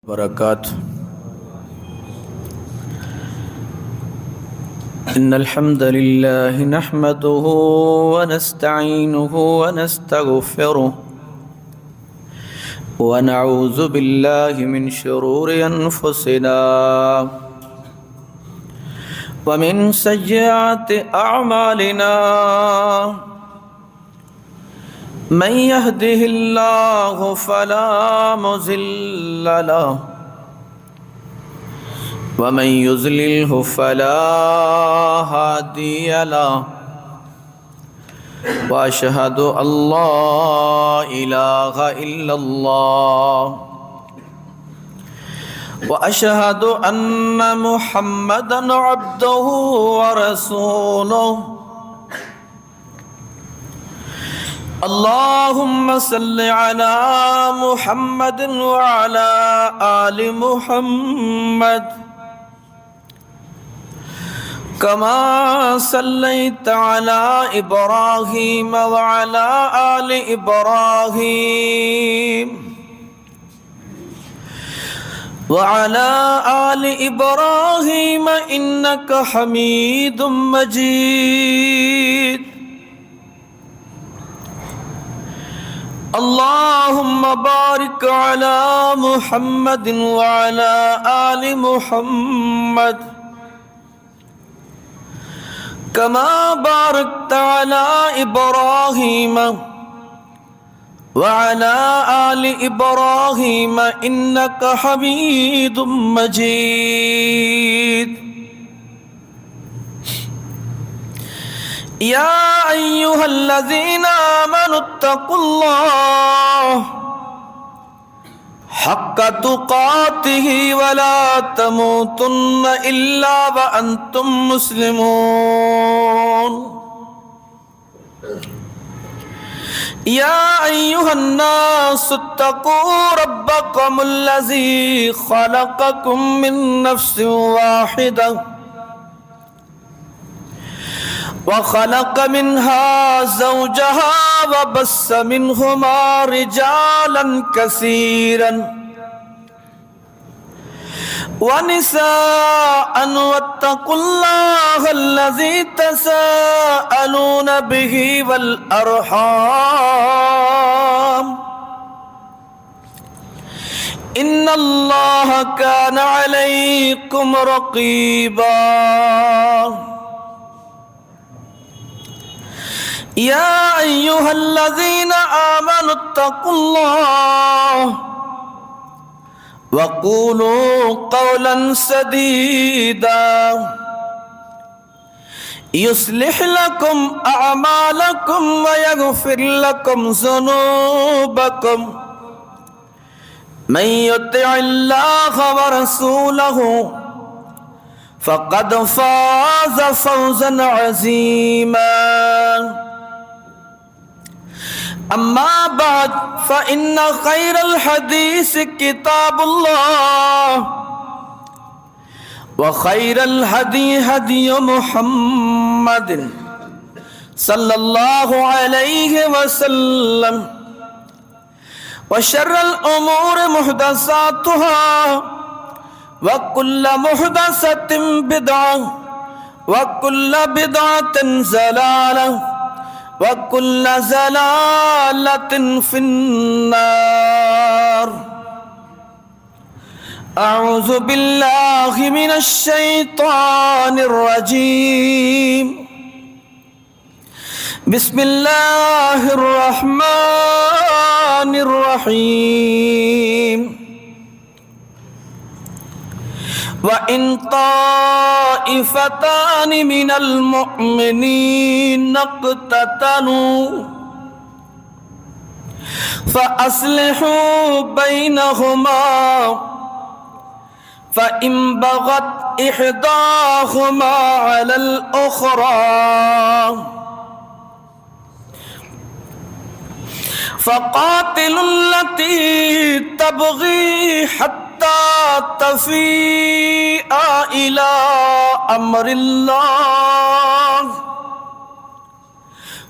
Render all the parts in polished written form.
وبركاته. إن الحمد لله نحمده ونستعينه ونستغفره ونعوذ بالله من شرور أنفسنا ومن سيئات أعمالنا. من يهده الله فلا مضل له ومن يضلله فلا هادي له. وأشهد أن لا إله إلا الله وأشهد أن محمدا عبده ورسوله. اللهم صل على محمد وعلى آل محمد كما صليت على إبراهيم وعلى آل إبراهيم وعلى آل إبراهيم إنك حميد مجيد. اللهم بارك على محمد وعلى آل محمد كما باركت على إبراهيم وعلى آل إبراهيم إنك حميد مجيد. يا أيها الذين آمنوا اتقوا الله حق تقاته ولا تموتن إلا وأنتم مسلمون. يا أيها الناس اتقوا ربكم الذي خلقكم من نفس واحدة وخلق منها زوجها وبث منهما رجالا كثيرا ونساء. واتقوا الله الذي تساءلون به والأرحام إن الله كان عليكم رقيبا. يا أيها الذين آمنوا اتقوا الله وقولوا قولا سديدا يصلح لكم أعمالكم ويغفر لكم ذنوبكم. من يطع الله ورسوله فقد فاز فوزا عظيما. أما بعد فإن خير الحديث كتاب الله وخير الهدي هدي محمد صلى الله عليه وسلم وشر الأمور محدثاتها وكل محدثة بدعة وكل بدعة ضلالة وكل ضلالة في النار. أعوذ بالله من الشيطان الرجيم. بسم الله الرحمن الرحيم. وَإِن طَائِفَتَانِ مِنَ الْمُؤْمِنِينَ اقْتَتَلُوا فَأَصْلِحُوا بَيْنَهُمَا فَإِن بَغَتْ إِحْدَاهُمَا عَلَى الْأُخْرَى فَقَاتِلُوا الَّتِي تَبْغِي حَتَّى تفيء إلى أمر الله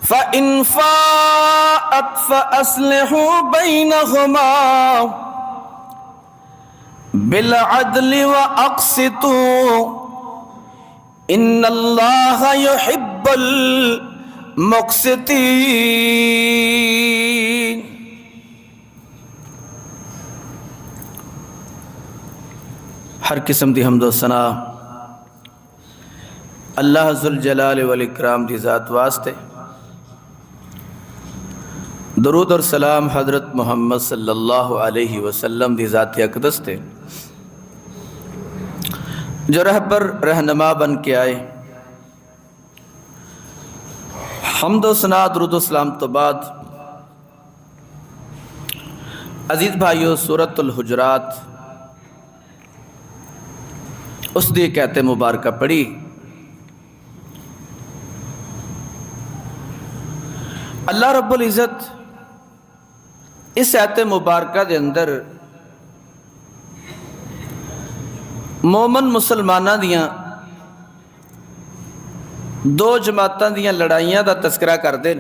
فإن فاءت فأصلحوا بينهما بالعدل واقسطوا ان اللہ یحب المقسطین۔ ہر قسم دی حمد و ثنا اللہ ذوالجلال والاکرام دی ذات واسطے، درود اور سلام حضرت محمد صلی اللہ علیہ وسلم دی ذات اقدس تے، جو رہبر رہنما بن کے آئے۔ حمد و ثنا درود و سلام تو بعد عزیز بھائیو، سورۃ الحجرات اس دی ایک آیت مبارکہ پڑھی۔ اللہ رب العزت اس آیت مبارکہ دے اندر مومن مسلمانہ دیاں دو جماعتاں دیاں لڑائیاں دا تذکرہ کر دیں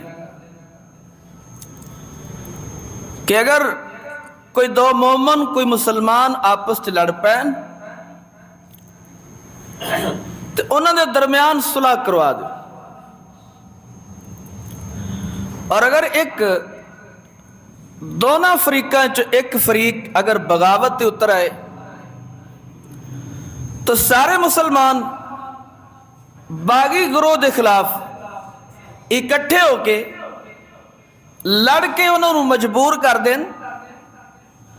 کہ اگر کوئی دو مومن کوئی مسلمان آپس چ لڑ پین تو انہوں نے درمیان صلح کروا دے، اور اگر ایک دونوں فریقاں چ ایک فریق اگر بغاوت تے اتر آئے تو سارے مسلمان باغی گروہ دے خلاف اکٹھے ہو کے لڑ کے انہوں نے مجبور کر دیں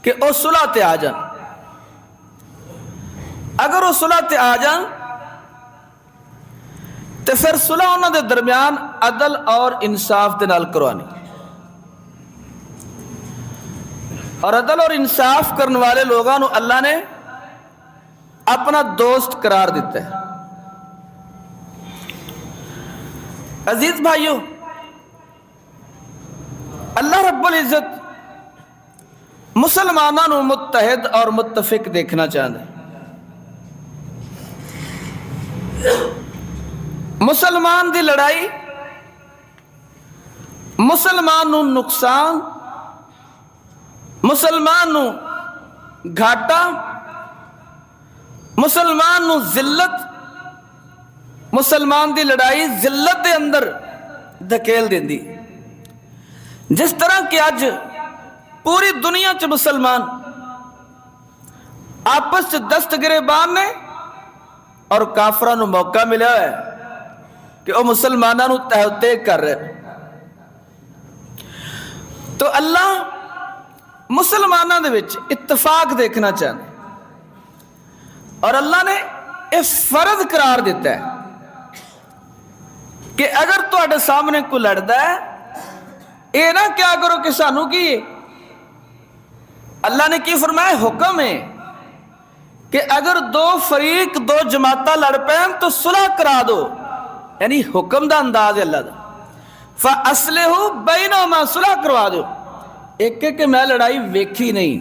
کہ وہ صلح تے آ جان۔ اگر وہ صلح تے آ جان تو پھر صلح انہوں دے درمیان عدل اور انصاف دے نال کروانی، اور عدل اور انصاف کرنے والے لوگوں نے اللہ نے اپنا دوست قرار دیتا ہے۔ عزیز بھائیو، اللہ رب العزت مسلمانوں کو متحد اور متفق دیکھنا چاہتا ہے۔ مسلمان دی لڑائی، مسلمان نو نقصان، مسلمان نو گھاٹا، مسلمان نو ذلت، مسلمان دی لڑائی ذلت دے اندر دھکیل دیندی۔ جس طرح کہ آج پوری دنیا چ مسلمان آپس چ دست گریبان نے، اور کافراں نو موقع ملا ہے کہ وہ مسلمانوں نو تہتے کر رہے۔ تو اللہ مسلمانوں دے وچ اتفاق دیکھنا چاہتے، اور اللہ نے یہ فرض قرار دیتا ہے کہ اگر تواڈے سامنے کوئی لڑدا ہے، اے نہ کیا کرو کہ سانو کی، اللہ نے کی فرمایا، حکم ہے کہ اگر دو فریق دو جماعتاں لڑ پین تو صلح کرا دو، یعنی حکم دا انداز ہے اللہ دا، فَأَصْلِحُوا بَيْنَهُمَا، صلح کروا دو۔ ایک ہے کہ میں لڑائی ویکھی نہیں،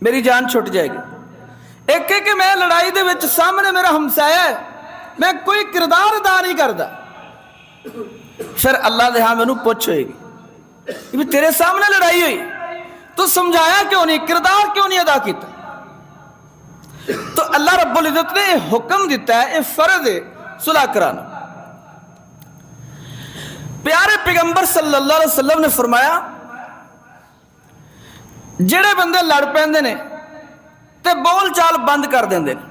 میری جان چھٹ جائے گی۔ ایک ہے کہ میں لڑائی دے وچ سامنے میرا ہمسایہ ہے، میں کوئی کردار ادا نہیں کردا، پھر اللہ دے ہاں مینوں پوچھ ہوئے گی کہ تیرے سامنے لڑائی ہوئی، تو سمجھایا کیوں نہیں، کردار کیوں نہیں ادا کیتا؟ تو اللہ رب العزت نے حکم دیتا ہے، یہ فرض ہے صلح کرانا۔ پیارے پیغمبر صلی اللہ علیہ وسلم نے فرمایا، جڑے بندے لڑ پیندے نے تے بول چال بند کر دیندے نے۔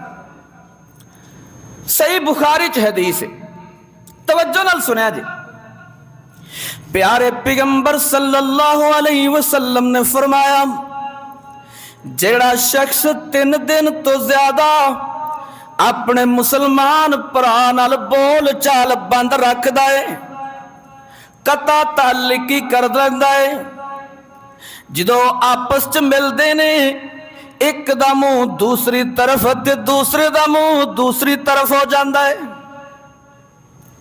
صحیح بخاری چ حدیث ہے، توجہ نال سنیا جی۔ پیارے پیغمبر صلی اللہ علیہ وسلم نے فرمایا، جڑا شخص 3 دن تو زیادہ اپنے مسلمان پرا نال بول چال بند رکھدا ہے، قطع تعلقی کر دیندا ہے، جدو آپس چ ملدے نے ایک دا منہ دوسری طرف تے دوسرے دا منہ دوسری طرف ہو جاندا ہے،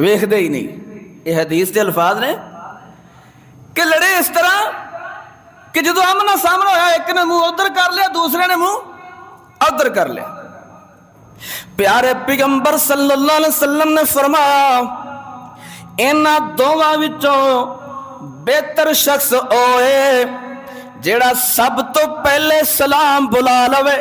ویکھدے ہی نہیں۔ یہ حدیث کے الفاظ نے کہ لڑے اس طرح کہ جدو آمنا سامنا ہویا، ایک نے منہ ادھر کر لیا، دوسرے نے منہ ادھر کر لیا۔ پیارے پیغمبر صلی اللہ علیہ وسلم نے فرمایا، انہاں دوواں وچوں بہتر شخص اوے جیڑا سب تو پہلے سلام بلا لوے،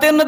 3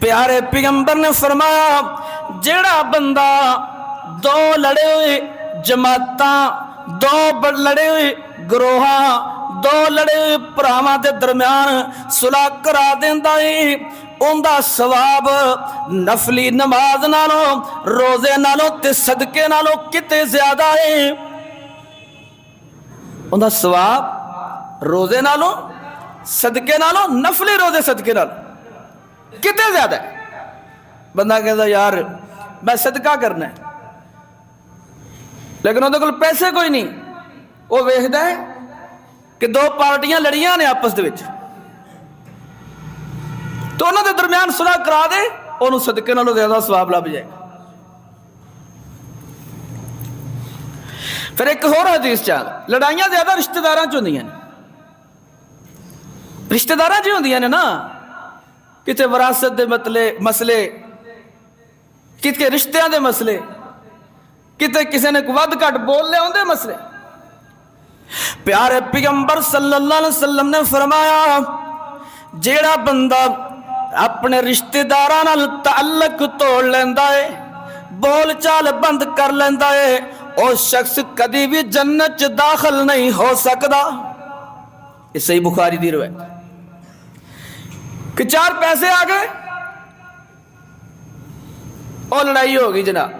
پیارے پیغمبر نے فرمایا جیڑا بندہ دو لڑے ہوئے جماعتاں، دو لڑے ہوئے گروہاں، دو لڑے ہوئے پراواں دے درمیان صلح کرا دیندا ہے، اوندا ثواب نفلی نماز نالوں، روزے نالوں تے صدقے نالوں کتے زیادہ ہے۔ اوندا ثواب روزے نالوں، صدقے نالوں، نفلی روزے صدقے نالوں کتے زیادہ ہے۔ بندہ کہتا یار میں صدقہ کرنا ہے لیکن وہ کول پیسے کوئی نہیں، وہ ویکھدا ہے کہ دو پارٹیاں لڑیاں نے آپس دے وچ، تو انہوں دے درمیان صلح کرا دے، انہوں صدقے نالوں زیادہ ثواب لب جائے۔ پھر ایک اور حدیث چاہ لڑائیاں زیادہ رشتہ داراں چ ہوندیاں نے، رشتہ داراں چ ہوندیاں نے نا، کتے وراثت دے مسئلے، کتے رشتیاں دے مسئلے، کتے کسی نے ود گھٹ بول لے ہوندے مسئلے۔ پیارے پیغمبر صلی اللہ علیہ وسلم نے فرمایا جیڑا بندہ اپنے رشتہ داراں نال تعلق توڑ لیندا ہے، بول چال بند کر لیندا ہے، او شخص کدی بھی جنت چ داخل نہیں ہو سکدا۔ یہ صحیح بخاری دی روایت کہ چار پیسے آ گئے اور لڑائی ہوگی جناب،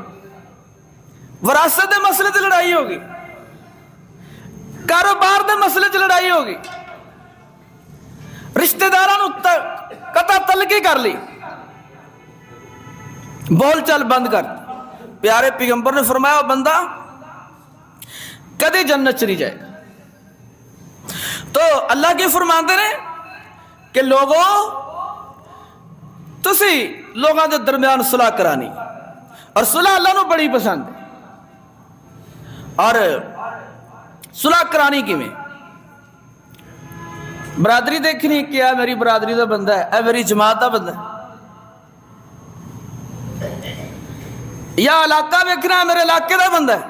وراثت دے مسئلے تے لڑائی ہوگی، کاروبار دے مسئلے تے لڑائی ہوگی، رشتہ داراں قطع تلقی کر لی، بول چال بند کر۔ پیارے پیغمبر نے فرمایا بندہ کدی جنت چ نہیں جائے گا۔ تو اللہ کی فرماندے نے کہ لوگوں تسی لوگوں دے درمیان صلح کرانی، اور صلح اللہ نو بڑی پسند ہے۔ اور صلح کرانی کی میں برادری دیکھنی کیا میری برادری دا بندہ ہے، اے میری جماعت دا بندہ ہے، یا علاقہ دیکھنا میرے علاقے دا بندہ ہے۔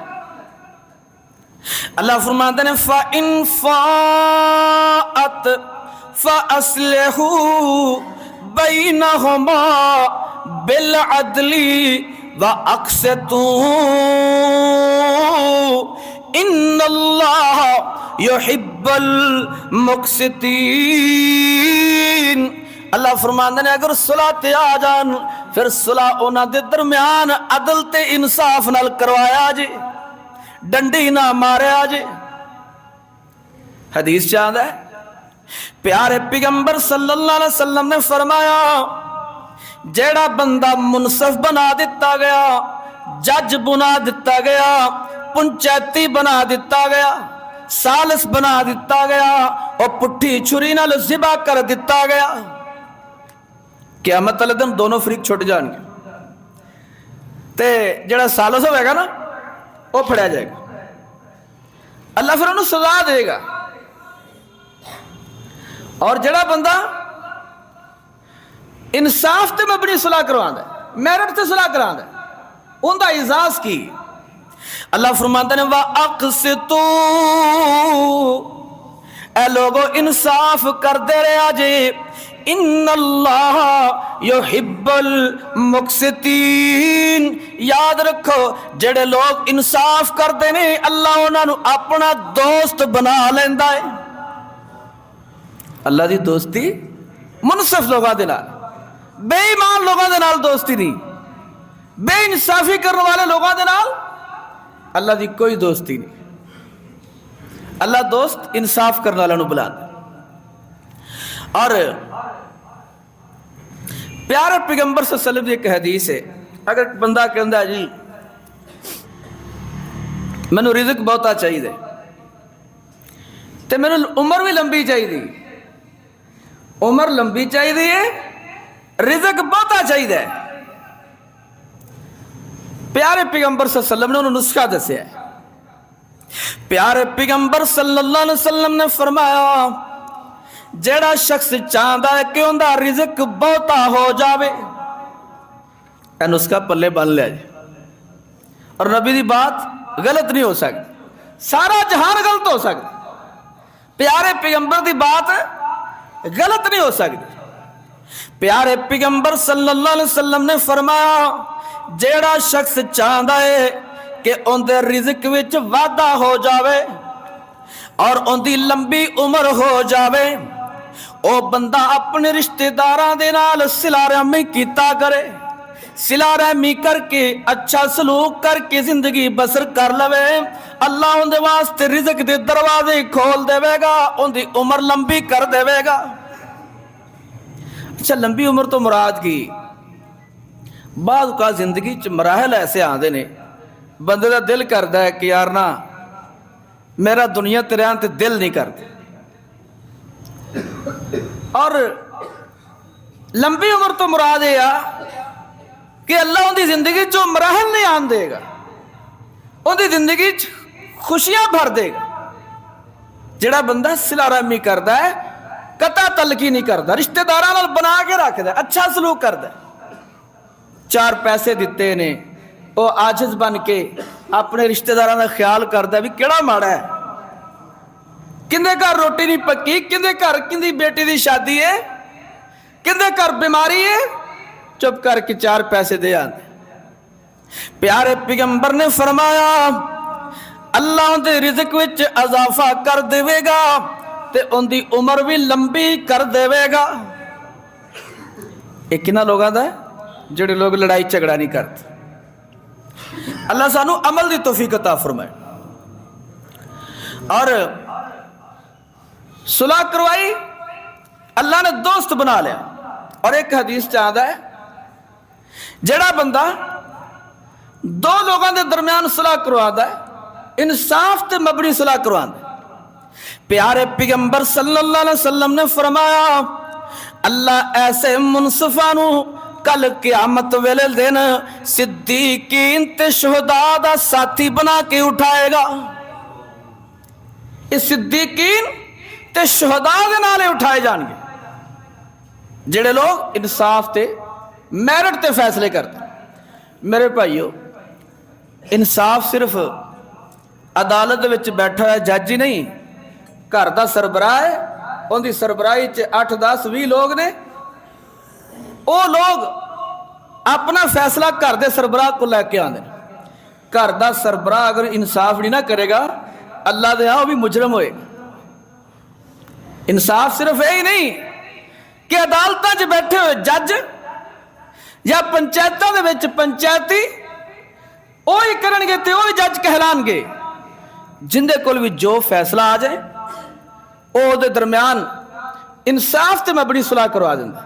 اللہ فرماتے ہیں فَإِن فَاءَتْ فَأَصْلِحُوا بَيْنَهُمَا بِالْعَدْلِ وَأَقْسِطُوا إِنَّ اللَّهَ يُحِبُّ الْمُقْسِطِينَ۔ اللہ فرماندے نے اگر صلح تے آ جان پھر صلح انہاں دے درمیان عدل تے انصاف نال کروایا جے، ڈنڈی نہ ماریا جے۔ حدیث چاہتا ہے پیارے پیغمبر صلی اللہ علیہ وسلم نے فرمایا جیڑا بندہ منصف بنا دیتا گیا، جج بنا دیتا گیا، پنچایتی بنا دیتا گیا، سالس بنا دیتا گیا، اور پٹھی چھری نال ذبح کر دیتا گیا، قیامت والے دن دونوں فریق چھٹ جان گے، تے جڑا سالس ہوئے گا نا وہ پھڑیا جائے گا، اللہ پھر انہوں سزا دے گا۔ اور جڑا بندہ انصاف تے مبنی صلح کروانا ہے، میرٹ تے صلح کرانا ہے، ان دا اعزاز کی اللہ فرماتا ہے وَأَقْسِطُوا، اے لوگو انصاف کر دے رہے آجے، ان اللہ یحب المقسطین۔ یاد رکھو جڑے لوگ انصاف کرتے ہیں اللہ انہاں نو اپنا دوست بنا لیندا ہے۔ اللہ دی دوستی منصف لوگاں دے نال، بے ایمان لوگاں دے نال دوستی نہیں، بے انصافی کرنے والے لوگاں دے نال اللہ دی کوئی دوستی نہیں۔ اللہ دوست انصاف کرنے والوں نو بلا دے۔ اور پیارے پیغمبر صلی اللہ علیہ وسلم کی ایک حدیث ہے، اگر بندہ کہندا ہے جی مینوں رزق بہتا چاہیے تے مینوں عمر بھی لمبی چاہیے، عمر لمبی چاہیے، رزق بہتا چاہیے، پیارے پیغمبر صلی اللہ علیہ وسلم نے انہوں نسخہ دسیا ہے۔ پیارے پیغمبر صلی اللہ علیہ وسلم نے فرمایا جیڑا شخص چاہتا ہے کہ اندھا رزق بہتا ہو جاوے، اے نسخہ پلے بن لیا جائے، اور نبی دی بات غلط نہیں ہو سکتی، سارا جہان غلط ہو سکتا، پیارے پیغمبر دی بات غلط نہیں ہو سکتی۔ پیارے پیغمبر صلی اللہ علیہ وسلم نے فرمایا جیڑا شخص چاہتا ہے کہ ان دے رزق وچ وعدہ ہو جاوے اور ان دی لمبی عمر ہو جاوے، او بندہ اپنے رشتہ داراں دے نال صلہ رحمی کیتا کرے، صلہ رحمی کر کے اچھا سلوک کر کے زندگی بسر کر لوے، اللہ ان دے واسطے رزق دے دروازے کھول دے گا، ان دی عمر لمبی کر دے گا۔ اچھا لمبی عمر تو مراد کی بعض اوقات زندگی چ مراحل ایسے آندے نے بندے دا دل کردا ہے کہ یار نا میرا دنیا تے رہن تے دل نہیں کردا، اور لمبی عمر تو مراد یہ کہ اللہ ان دی زندگی چ مراحل نہیں آن دے گا، ان دی زندگی چ خوشیاں بھر دے گا۔ جڑا بندہ صلہ رحمی کردا ہے، قطع تعلقی نہیں کردا، رشتہ داراں نال بنا کے رکھدا ہے، اچھا سلوک کردا ہے، چار پیسے دیتے نے وہ عاجز بن کے اپنے رشتہ داراں دا خیال کردا ہے بھی کیڑا ماڑا ہے، کندے گھر روٹی نہیں پکی، کندے گھر کندی بیٹی دی شادی ہے، کندے گھر بیماری ہے، چپ کر کے چار پیسے دے آندے۔ پیارے پیغمبر نے فرمایا اللہ دے رزق وچ اضافہ کر دے گا تے ان دی عمر بھی لمبی کر دے گا۔ ایک کنا لوگاں دا ہے جڑے لوگ لڑائی جھگڑا نہیں کرتے۔ اللہ سانو عمل دی توفیق عطا فرمائے۔ اور صلح کروائی، اللہ نے دوست بنا لیا۔ اور ایک حدیث چاہتا ہے جڑا بندہ دو لوگوں دے درمیان صلح کرواتا ہے، انصاف تے مبنی صلح کرواتا ہے، پیارے پیغمبر صلی اللہ علیہ وسلم نے فرمایا اللہ ایسے منصفانو کل قیامت ویلے دن صدیقین تے شہداء دا ساتھی بنا کے اٹھائے گا۔ اس صدیقین تے شہداء دے نالے اٹھائے جان گے جڑے لوگ انصاف تے میرٹ تے فیصلے کرتے۔ میرے بھائیو، انصاف صرف عدالت وچ بیٹھا ہے جج ہی نہیں، گھر دا سربراہ ہے، ان دی سربراہی چ 8 10 20 لوگ نے، وہ لوگ اپنا فیصلہ گھر دے سربراہ کو لے کے آندے۔ گھر دا سربراہ اگر انصاف نہیں نہ کرے گا اللہ دے ہاں وہ بھی مجرم ہوئے گا۔ انصاف صرف یہی نہیں کہ عدالتاں چ بیٹھے ہوئے جج یا پنچایتاں دے وچ پنچایتی وہی کرن گے تے وہی جج کہلان گے، جن دے کول بھی جو فیصلہ آ جائے وہ دے درمیان انصاف تے مبنی صلح کروا دیندا،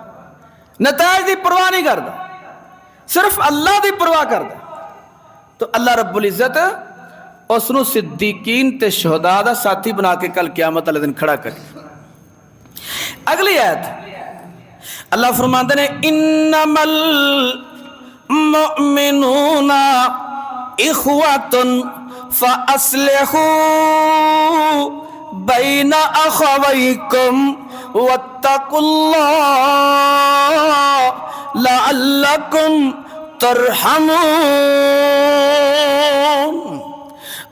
نتائج دی پرواہ نہیں کردا، صرف اللہ دی پرواہ کردا۔ تو اللہ رب العزت اس نو صدیقین تے شہداء دا ساتھی بنا کے کل قیامت والے دن کھڑا کرے۔ اگلی آیت اللہ فرماتے ہیں انما المؤمنون اخوۃ فاصلحوا بین اخویکم واتقوا اللہ لعلکم ترحمون۔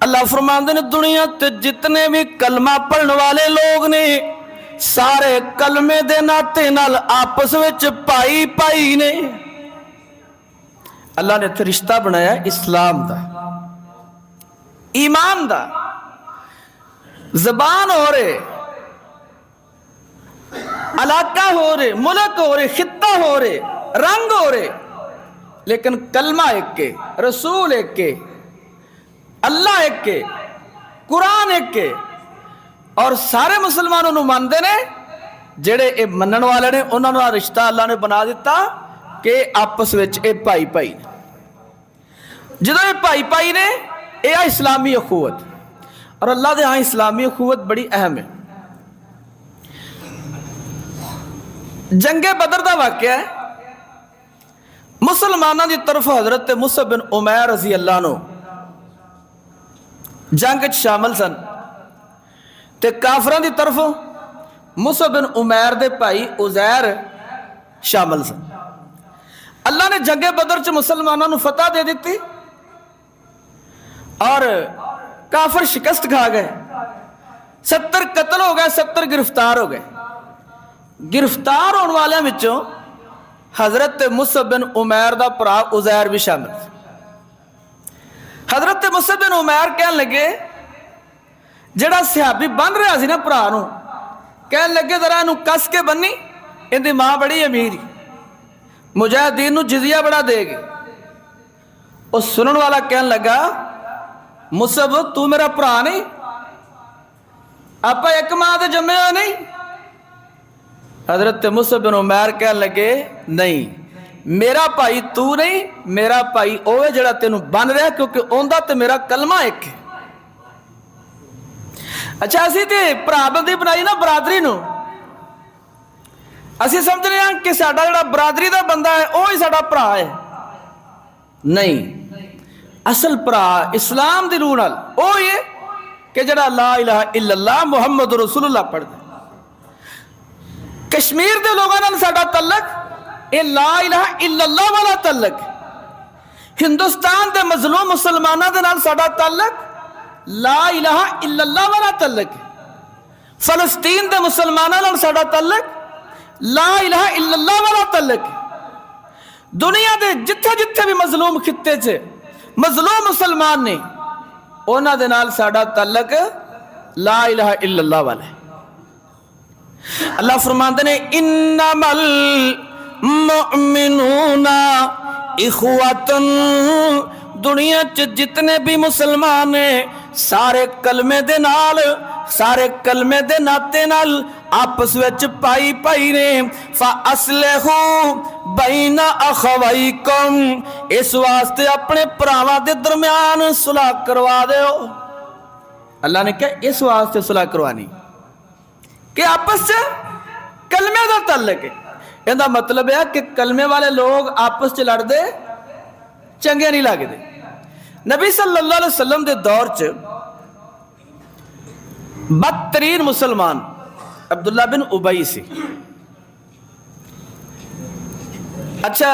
اللہ فرماتے ہیں دنیا تے جتنے بھی کلمہ پڑھنے والے لوگ نے سارے کلمے دے ناتے نال آپس وچ پائی پائی نے۔ اللہ نے تے رشتہ بنایا اسلام دا، ایمان دا، زبان ہو رہے، علاقہ ہو رہے، ملک ہو رہے، خطہ ہو رہے، رنگ ہو رہے، لیکن کلمہ ایک کے، رسول ایک کے، اللہ ایک کے، قرآن ایک کے، اور سارے مسلمانوں نو ماندے نے، جڑے اے منن والے نے انہاں دا رشتہ اللہ نے بنا دیتا کہ آپس وچ اے بھائی بھائی، جدوں اے بھائی بھائی نے اے اسلامی اخوت، اور اللہ دے ہاں اسلامی اخوت بڑی اہم ہے۔ جنگ بدر دا واقعہ ہے، مسلمانوں دی طرف حضرت مصعب بن عمیر رضی اللہ عنہ جنگ شامل سن، تے کافران دی طرف مصعب بن عمیر دے بھائی عزیر شامل سن۔ اللہ نے جنگ بدر چ مسلمانوں نو فتح دے دیتی اور کافر شکست کھا گئے، 70 قتل ہو گئے، 70 گرفتار ہو گئے۔ گرفتار ہونے والے وچوں حضرت مصعب بن عمیر دا بھرا عزیر بھی شامل سی۔ حضرت مصعب بن عمیر کہن لگے جڑا صحابی بن رہا سی نا بھرا نو، کہن لگے ذرا انہوں کس کے بنی، ان دی ماں بڑی امیر، مجاہدین نو جزیہ بڑا دے گی۔ اس سنن والا کہن لگا مصعب تو میرا بھرا نہیں، آپ ایک ماں دے جمے ہو نہیں؟ حضرت مصعب بن عمیر کہن لگے نہیں، میرا بھائی تو نہیں، میرا بھائی اوے جڑا تینوں بن رہا، کیونکہ اوندا تے میرا کلمہ ایک ہے۔ اچھا اسی تے بھرا بندی بنائی نا برادری نو، اسی سمجھ رہے ہیں کہ ساڈا جڑا برادری دا بندہ ہے وہی ساڈا بھرا ہے، نہیں، اصل بھرا اسلام دی روح نال وہ یہ کہ جڑا لا الہ الا اللہ محمد رسول اللہ پڑھ دے۔ کشمیر دے لوگوں نال ساڈا تعلق یہ لا الہ الا اللہ والا تعلق، ہندوستان دے مظلوم مسلمانوں دے نال ساڈا تعلق لا الہ الا اللہ والا تعلق، فلسطین دے مسلمانوں نال ساڈا تعلق لا الہ الا اللہ والا تعلق۔ دنیا دے جتھے جتھے بھی مظلوم خطے سے مظلوم مسلمان نے انہاں دے نال ساڈا تعلق لا الہ الا اللہ والا ہے۔ اللہ فرماندے نے انما المؤمنون اخواتن، دنیا چ جتنے بھی مسلمان ہیں سارے کلمے دے نال، سارے کلمے دے ناتے نال آپس وچ پائی پائی نے۔ فاصلحوا بین اخویکم، اس واسطے اپنے بھراواں دے درمیان صلح کروا دیو۔ اللہ نے کہا اس واسطے صلح کروانی کہ آپس سے کلمے دا تعلق ہے۔ یہ دا مطلب ہے کہ کلمے والے لوگ آپس سے لڑ دے چنگے نہیں لگ دے۔ نبی صلی اللہ علیہ وسلم دے دور چ بدترین مسلمان عبداللہ بن ابی سی۔ اچھا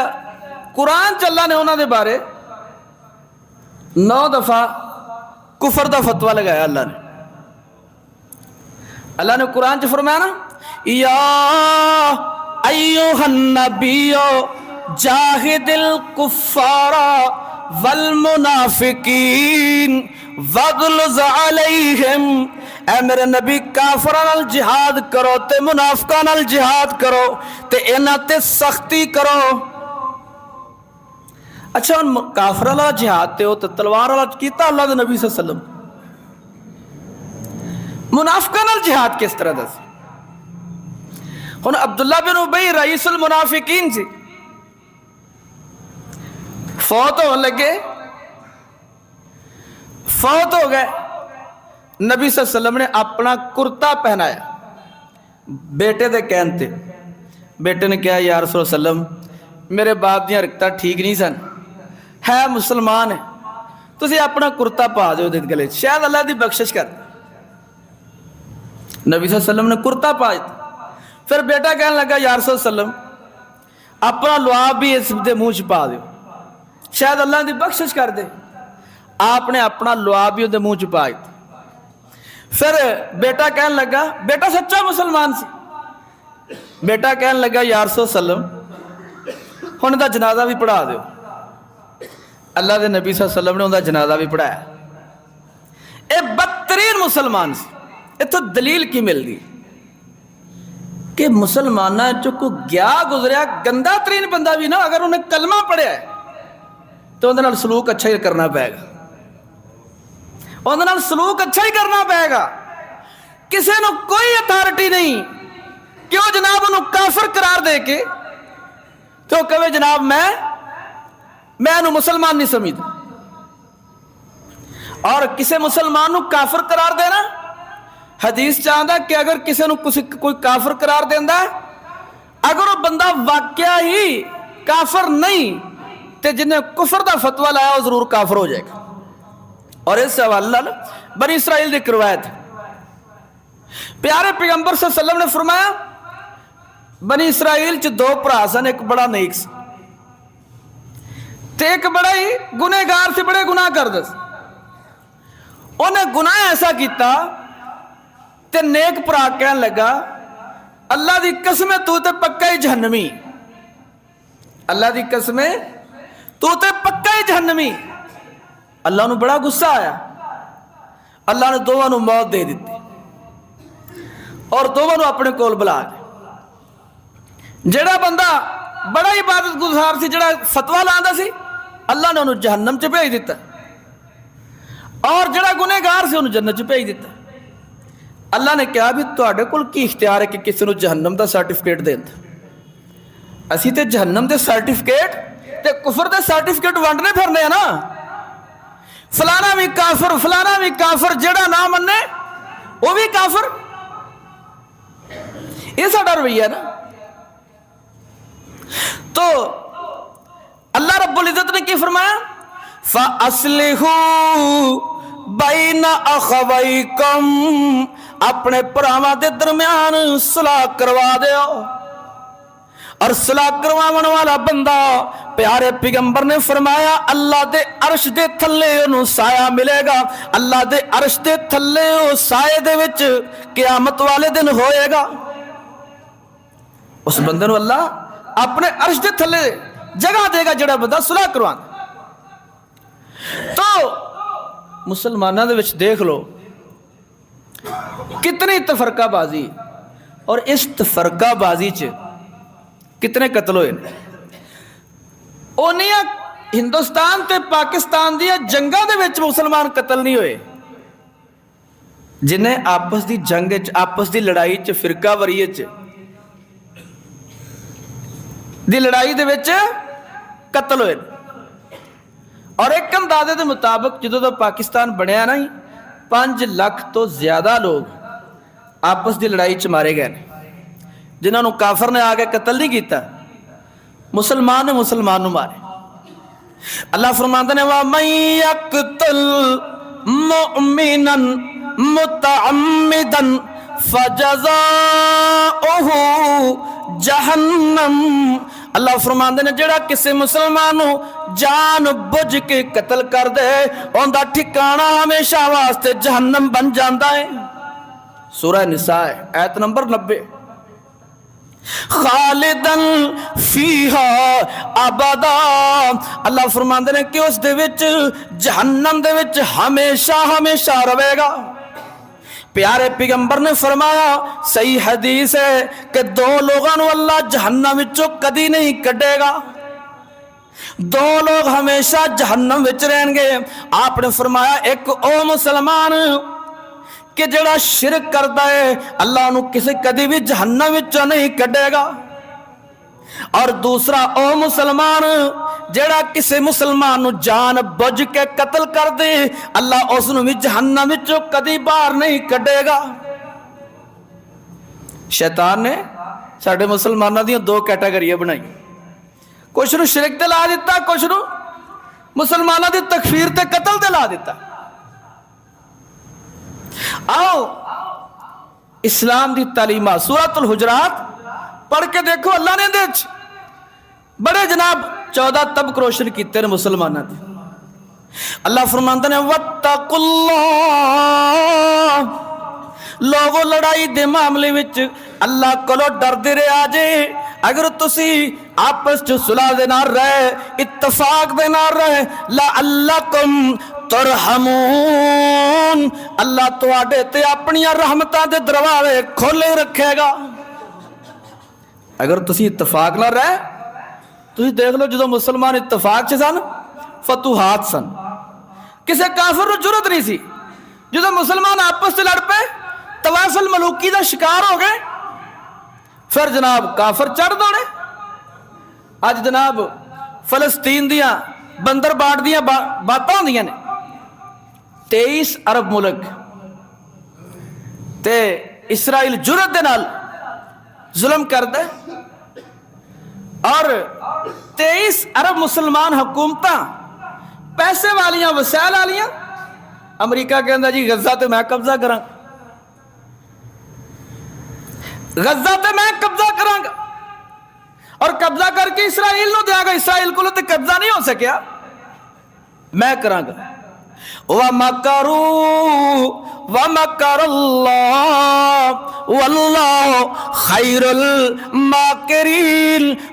قرآن چ اللہ نے انہوں دے بارے 9 دفعہ کفر دا فتوہ لگایا۔ اللہ نے قرآن چ فرمایا نا یا ایوہ النبی جاہد الکفار والمنافقین وغلظ علیہم، اے میرے نبی کافراں نال جہاد کرو تے منافقاں نال جہاد کرو تے انہاں تے سختی کرو۔ اچھا ان کافراں نال جہاد تے او تے تلوار والا کیتا اللہ دے نبی صلی اللہ علیہ وسلم، منافقاں نال جہاد کس طرح دا سی؟ ہن عبداللہ بن ابی رئیس المنافقین سی، فوت ہو لگے، فوت ہو گئے، نبی صلی اللہ علیہ وسلم نے اپنا کرتا پہنایا بیٹے دے کہن تے۔ بیٹے نے کہا یا رسول اللہ علیہ وسلم میرے باپ دیاں حرکتاں ٹھیک نہیں سن، ہے مسلمان ہے، تسی اپنا کرتا پا دیو دے گلے، شاید اللہ دی بخشش کر۔ نبی صلی اللہ علیہ وسلم نے کرتا پا دیتا۔ پھر بیٹا کہنے لگا یا رسول اللہ علیہ وسلم اپنا لعاب بھی اس دے منہ چ پا دیو، شاید اللہ دی بخشش کر دے۔ آپ نے اپنا لعاب بھی دے منہ چ پا دیتا۔ پھر بیٹا کہنے لگا، بیٹا سچا مسلمان سی، بیٹا کہنے لگا یا رسول اللہ علیہ وسلم ہن دا جنازہ بھی پڑھا دیو۔ اللہ دے نبی صلی اللہ علیہ وسلم نے ان دا جنازہ بھی پڑھایا۔ اے بدترین مسلمان سی۔ اتو دلیل کی مل گئی کہ مسلمانہ جو کو گیا گزریا گندہ ترین بندہ بھی نا اگر انہیں کلمہ پڑھیا ہے تو اندر سلوک اچھا ہی کرنا پائے گا، اندر سلوک اچھا ہی کرنا پائے گا۔ کسی نو کوئی اتھارٹی نہیں کہ وہ جناب انہوں کافر قرار دے کے تو کہے جناب میں انہوں مسلمان نہیں سمجھتا۔ اور کسی مسلمان نو کافر قرار دینا حدیث چاہتا کہ اگر کسی نو کوئی کافر قرار دینا ہے، اگر وہ بندہ واقعہ ہی کافر نہیں تے جنہیں کفر دا فتوہ لایا وہ ضرور کافر ہو جائے گا۔ اور اس سے حوالہ بنی اسرائیل دی روایت ہے، پیارے پیغمبر صلی اللہ علیہ وسلم نے فرمایا بنی اسرائیل چ 2 بھرا سن، ایک بڑا نیک سی تے ایک بڑا ہی گنہگار سے بڑے گناہ کردا سی۔ انہیں گناہ ایسا کیتا تے نیک بھرا کہن لگا اللہ دی قسم تو تے پکا ہی جہنمی۔ اللہ دی قسم تو تے پکا ہی جہنمی. اللہ نو بڑا غصہ آیا. اللہ نے دونوں نو موت دے دیتی اور دونوں نو اپنے کول بلا لیا. جڑا بندہ بڑا عبادت گزار سی, جڑا فتوا لاندا سی, اللہ نے انہوں جہنم چ بھیج دیتا, اور جڑا گنہگار سی انہوں جنت چ بھیج دیتا. اللہ نے کہا بھی تواڈے کول کی اختیار ہے کہ کسی نو جہنم دا سرٹیفکیٹ دین دا؟ اسی تے جہنم دے سرٹیفکیٹ تے کفر دے سرٹیفکیٹ ونڈنے پھرنے ہیں نا. فلانا بھی کافر, فلانا بھی کافر, جڑا نہ مننے وہ بھی کافر. یہ ساڈا رویہ ہے نا. تو اللہ رب العزت نے کی فرمایا, فَأَصْلِحُوا بَيْنَ أَخَوَيْكُمْ, اپنے پراواں دے درمیان صلح کروا دیو. اور صلح کرواون والا بندہ پیارے پیغمبر نے فرمایا اللہ دے عرش دے تھلے انہوں سایہ ملے گا. اللہ دے عرش دے تھلے او سائے دے وچ قیامت والے دن ہوئے گا. اس بندے نو اللہ اپنے عرش دے تھلے جگہ دے گا جڑا بندہ صلح کروان. تو مسلمانوں دے وچ دیکھ لو کتنی تفرقہ بازی, اور اس تفرقہ بازی چ کتنے قتل ہوئے. اونیاں ہندوستان تے پاکستان دیا جنگاں دے وچ مسلمان قتل نہیں ہوئے جنہیں آپس دی جنگ آپس دی لڑائی چ فرقہ وری دی لڑائی دے وچ قتل ہوئے. اور ایک اندازے دے مطابق جدوں دا پاکستان بنیا نا 5 لاکھ تو زیادہ لوگ آپس دی لڑائی چ مارے گئے, جنہوں نے کافر نے آگے قتل نہیں کیتا, مسلمان نے مسلمان نو مارے. اللہ فرماتا نے وَمَن يَقْتُلْ مُؤْمِنًا مُتَعَمِّدًا فَجَزَاؤُهُ جَهَنَّمُ, اللہ فرماندے نے جڑا کسی مسلمانوں جان بجھ کے قتل کر دے ان دا ٹھکانہ ہمیشہ واسطے جہنم بن جاندا ہے. سورہ نساء آیت نمبر 90. خالدن فیہا ابدا, اللہ فرماندے نے کہ اس دے وچ جہنم دے وچ ہمیشہ ہمیشہ رہے گا. پیارے پیغمبر نے فرمایا صحیح حدیث ہے کہ 2 لوگوں اللہ جہنم وچوں کدی نہیں کڈے گا. 2 لوگ ہمیشہ جہنم وچ رہیں گے. آپ نے فرمایا ایک او مسلمان کہ جڑا شرک کرتا ہے اللہ انہوں کسی کدی بھی جہنم وچوں نہیں کڈے گا, اور دوسرا او مسلمان جڑا کسی مسلمان نو جان بجھ کے قتل کر دے اللہ اس نو بھی جہنم وچوں کدی باہر نہیں کڈے گا. شیطان نے ساڈے مسلماناں دی 2 کیٹیگریاں بنائی, کچھ نو شرک تے لا دیتا, کچھ نو مسلماناں دی تکفیر تے قتل تے لا دیتا. آؤ اسلام دی تعلیمات سورۃ الحجرات پڑھ کے دیکھو. اللہ نے دے بڑے جناب 14 طبق روشن کیتے ہیں مسلمانوں دے. اللہ فرماندے نے وَاتَّقُوا اللَّهَ, لوگو لڑائی دے معاملے وچ اللہ کولو ڈردے رہا جے. اگر تسی آپس چ صلح دے نال رہے, اتفاق دے نال رہے, لَعَلَّكُمْ ترحمون, اللہ تواڈے تے اپنی رحمتاں دے دروازے کھولے رکھے گا. اگر تسی اتفاق نہ رہے, تسی دیکھ لو جدو مسلمان اتفاق چ سن فتوحات سن, کسے کافر نو جرت نہیں سی. جدو مسلمان آپس سے لڑ پے طواف الملوکی دا شکار ہو گئے, پھر جناب کافر چڑھ دوڑے. آج جناب فلسطین دیاں بندر باٹ دیاں باتاں ہوندیاں نے, 23 عرب ملک تے اسرائیل جرت دے نال ظلم کر دے, اور 23 عرب مسلمان حکومتاں پیسے والیاں وسائل والیاں, امریکہ کہندا جی غزہ تے میں قبضہ کراں, غزہ تے میں قبضہ کراں گا, اور قبضہ کر کے اسرائیل نو دیا گا. اسرائیل کو تے قبضہ نہیں ہو سکیا, میں کراں گا. وَمَكَرُوا وَمَكَرَ اللَّهُ وَاللَّهُ خَيْرُ الْمَاكِرِينَ,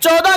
14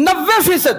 90%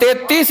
33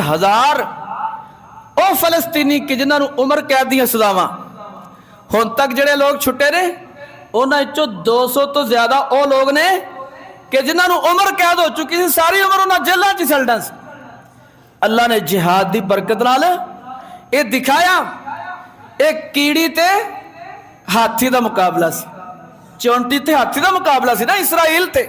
1000 ਉਹ ਫਲਸਤੀਨੀ ਕਿ ਜਿਨ੍ਹਾਂ ਨੂੰ ਉਮਰ ਕੈਦ ਦੀਆਂ ਸਜ਼ਾਵਾਂ ਹੁਣ ਤੱਕ ਜਿਹੜੇ ਲੋਕ ਛੁੱਟੇ ਨੇ, ਉਹਨਾਂ ਵਿੱਚੋਂ 200 ਤੋਂ ਜ਼ਿਆਦਾ ਉਹ ਲੋਕ ਨੇ ਕਿ ਜਿਨ੍ਹਾਂ ਨੂੰ ਉਮਰ ਕੈਦ ਹੋ ਚੁੱਕੀ ਸੀ, ਸਾਰੀ ਉਮਰ ਉਹਨਾਂ ਜੇਲ੍ਹਾਂ 'ਚ ਸਲਟਾਂ ਸੀ। ਅੱਲਾ ਨੇ ਜਿਹਾਦ ਦੀ ਬਰਕਤ ਨਾਲ ਇਹ ਦਿਖਾਇਆ। ਇੱਕ ਕੀੜੀ ਤੇ ਹਾਥੀ ਦਾ ਮੁਕਾਬਲਾ ਸੀ, ਚੌਂਟੀ ਤੇ ਹਾਥੀ ਦਾ ਮੁਕਾਬਲਾ ਸੀ ਨਾ ਇਸਰਾਈਲ ਤੇ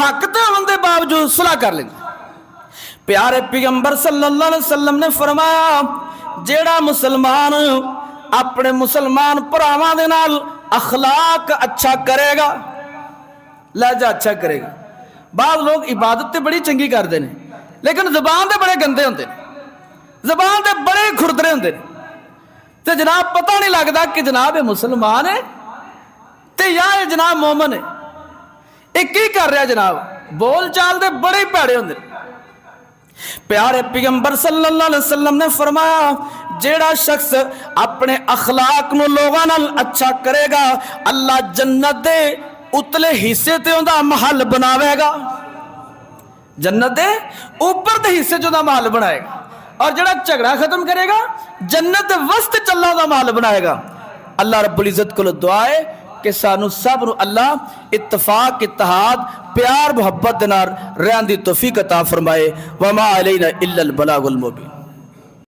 حق تے ہون دے باوجود صلح کر لیں. پیارے پیغمبر صلی اللہ علیہ وسلم نے فرمایا جیڑا مسلمان اپنے مسلمان پراواں دے نال اخلاق اچھا کرے گا، لہجہ اچھا کرے گا. بعض لوگ عبادت تے بڑی چنگی کرتے ہیں لیکن زبان دے بڑے گندے ہوندے نے، زبان دے بڑے کھردرے ہوندے نے، تے جناب پتہ نہیں لگتا کہ جناب یہ مسلمان ہے تے یا یہ جناب مومن ہے، یہ کی کر رہا جناب. بول چال دے بڑے پیڑے ہوندے. پیارے پیغمبر صلی اللہ علیہ وسلم نے فرمایا جیڑا شخص اپنے اخلاق نو لوگاں نال اچھا کرے گا اللہ جنت دے اتلے حصے تے اوندا محل بناوے گا، جنت دے اوپر دے حصے جو دا محل بنائے گا. اور جڑا جھگڑا ختم کرے گا جنت دے وسط چلا دا محل بنائے گا. اللہ رب العزت کو دعا ہے کہ سانو سب نو اللہ اتفاق اتحاد پیار محبت دے نال رہن دی توفیق عطا فرمائے. وما علینا الا البلاغ المبین.